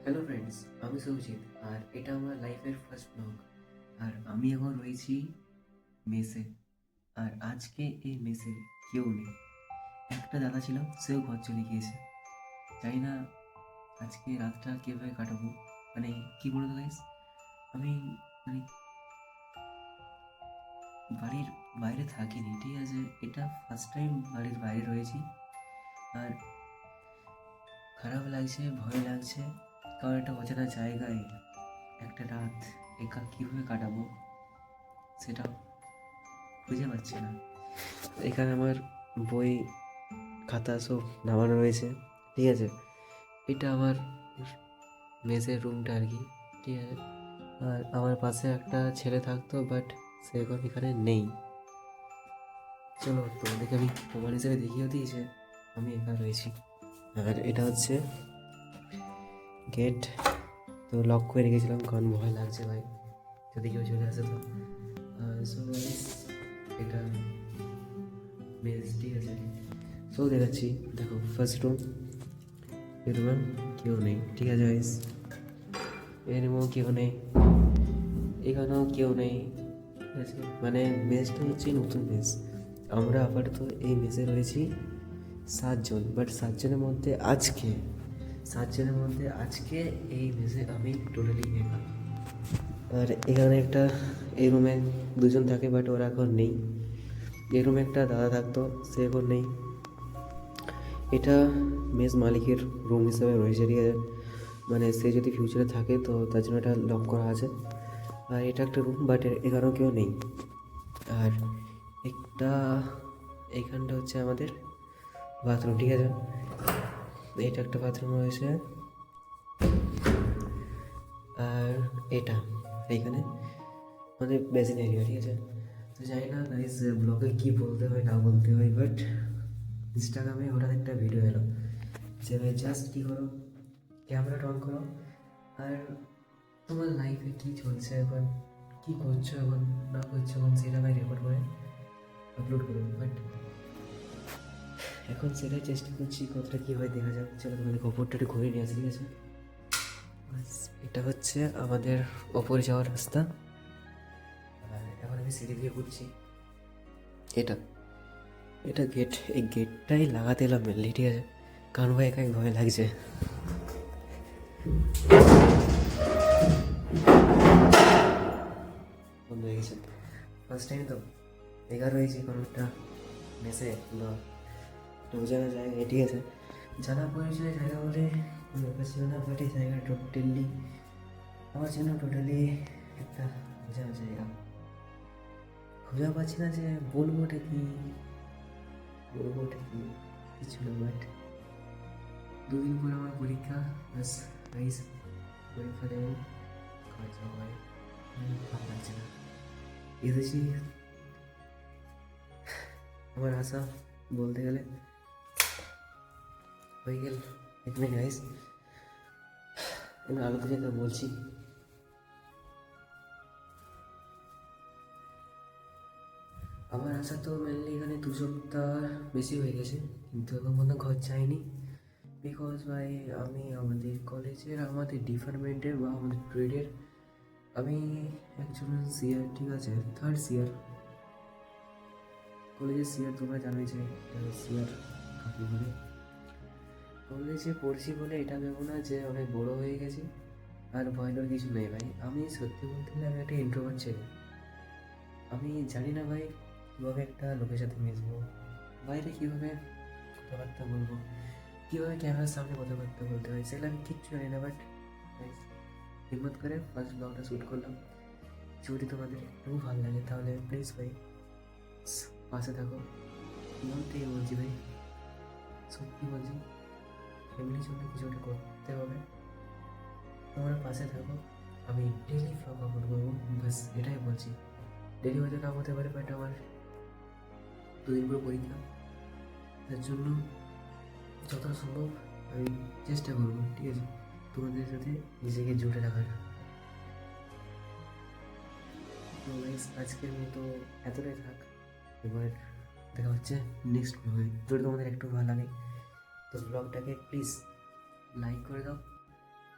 Hello friends, আমি সৌজিত আর এটা আমার লাইফের ফার্স্ট ব্লগ। আর আমি এখন রয়েছি মেসে। আর আজকে এই মেসে কেউ নেই। একটা দাদা ছিল, সেও ঘর চলে গিয়েছে। জানি না আজকে রাতটা কীভাবে কাটাবো। মানে কি বলতো গাইস, আমি মানে বাড়ির বাইরে থাকিনি, ঠিক আছে? এটা ফার্স্ট টাইম বাড়ির বাইরে রয়েছি। আর খারাপ লাগছে, ভয় লাগছে, কারণ একটা অচেনা জায়গায় একটা রাত একা কীভাবে কাটাবো সেটা বুঝে পারছি না। এখানে আমার বই খাতা সব নামানো রয়েছে, ঠিক আছে? এটা আমার মেসের রুমটা আর কি, ঠিক আছে? আর আমার পাশে একটা ছেলে থাকতো, বাট সে এখন এখানে নেই। চলো তোমাদেরকে আমি প্রমাণ হিসেবে দেখিয়েও দিয়েছে আমি একা রয়েছি। আর এটা হচ্ছে গেট, তো লক করে রেখেছিলাম কারণ ভয় লাগছে ভাই, যদি কেউ চলে আসে তো। সো গাইস, এটা মেস, ঠিক আছে? সো দেখাচ্ছি, দেখো ফার্স্ট রুম। এই রুমে কেউ নেই, ঠিক আছে গাইস? এই রুমেও কেউ নেই, এখানেও কেউ নেই, ঠিক আছে? মানে মেসটা হচ্ছে নতুন মেস। আমরা আপাতত এই মেসে রয়েছি 7 জন, বাট 7 জনের মধ্যে আজকে এই মেসে আমি টোটালি একা। আর এখানে একটা, এই রুমে 2জন থাকে বাট ওরা এখন নেই। এই রুমে একটা দাদা থাকতো, সে এখন নেই। এটা মেস মালিকের রুম হিসাবে রয়েছে, ঠিক আছে? মানে সে যদি ফিউচারে থাকে তো তার জন্য এটা লক করা আছে। আর এটা একটা রুম, বাট এখানেও কেউ নেই। আর একটা, এইখানটা হচ্ছে আমাদের বাথরুম, ঠিক আছে? এটা একটা বাথরুম রয়েছে। আর এটা এইখানে মানে বেসিন এরিয়া, ঠিক আছে? তো জানি না গাইস ব্লগে কী বলতে হয় না বলতে হয়, বাট ইনস্টাগ্রামে হঠাৎ একটা ভিডিও এলো যে ভাই জাস্ট কী করো, ক্যামেরাটা অন করো আর তোমার লাইফে কী চলছে এখন, কী করছো এখন না করছো এখন, সেটা ভাই রেকর্ড করে আপলোড করো। বাট এখন সেটাই চেষ্টা করছি, কতটা কী হয় দেখা যাক। চলো তোমাদের খবরটা একটু ঘুরে নিয়ে আসি, ঠিক আছে? ব্যাস, এটা হচ্ছে আমাদের ওপরে যাওয়ার রাস্তা। আর এখন আমি সিঁড়ি দিয়ে ঘুরছি। এটা এটা গেট, এই গেটটাই লাগাতে এলাম মেনলি, ঠিক আছে? কারণ ভাই একাই ভয় লাগছে। বন্ধ হয়ে গেছে, ফার্স্ট টাইম তো একা রয়েছি কোনো একটা মেসে বা একটা অজানা জায়গায়, ঠিক আছে? জানা পরিচয় জায়গা বলে কোনো ব্যাপার ছিল না, বাট এই জায়গা টোটালি আমার জন্য টোটালি একটা অজানা জায়গা। খুঁজে পাচ্ছি না যে বলবোটা কি, কিছু না। বাট 2 দিন পর আমার পরীক্ষা, ব্যাস গাইস, পরীক্ষা দেবো, ঘর যাওয়া হয়। ভালো লাগছে না, এসেছি। আমার আশা বলতে গেলে হয়ে গেল। এক মিনিট গাইস, আমি আলোতে যেটা বলছি। আমার আশা তো মেনলি এখানে 2 সপ্তাহ বেশি হয়ে গেছে, কিন্তু এখন পর্যন্ত ঘর যাইনি। বিকজ ভাই আমি আমাদের কলেজের, আমাদের ডিপার্টমেন্টের বা আমাদের ট্রেডের আমি একজন সিআর, ঠিক আছে? 3rd সিআর, কলেজের সিআর। তোমরা জানোই যে সিআর কাকে বলে। কলেজে পড়ছি বলে এটা ভেবো না যে অনেক বড় হয়ে গেছি। আর ভয়ের কিছু নেই ভাই, আমি সত্যি বলতে গেলে আমি একটা ইন্ট্রোভার্ট ছেলে। আমি জানি না ভাই কীভাবে একটা লোকের সাথে মিশবো, বাইরে কীভাবে কথাবার্তা বলবো, কীভাবে ক্যামেরার সামনে কথাবার্তা বলতে হয়, সেগুলো আমি কিচ্ছু জানি না। বাট হিম্মত করে ফার্স্ট ব্লগটা শ্যুট করলাম। যদি তোমাদের একটু ভালো লাগে তাহলে প্লিজ ভাই পাশে থাকো। মন থেকে বলছি ভাই, সত্যি বলছি, ফ্যামিলির জন্য কিছু একটা করতে হবে, তোমরা পাশে থাকো। আমি ডেলি ব্লগ আপলোড করবো, ব্যাস এটাই বলছি। ডেলি হয়তো নাম হতে পারে, বাট আমার 2 দিন পর পরীক্ষা, তার জন্য যতটা সম্ভব আমি চেষ্টা করবো, ঠিক আছে? তোমাদের সাথে নিজেকে জুড়ে রাখার। তো গাইস আজকের মতো এতটাই থাক। এবার দেখা হচ্ছে নেক্সট ব্লগে। যদি তোমাদের একটু ভালো লাগে তো ব্লগটাকে প্লিজ লাইক করে দাও,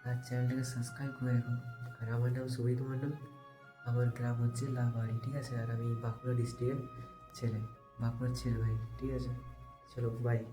আর চ্যানেলটাকে সাবস্ক্রাইব করে রাখো। আর আমার নাম সুমিত মণ্ডল, আমার গ্রাম হচ্ছে লালবাড়ি, ঠিক আছে? আর আমি বাঁকুড়া ডিস্ট্রিক্টের ছেলে, বাঁকুড়ার ছেলে ভাই, ঠিক আছে? চলো বাই।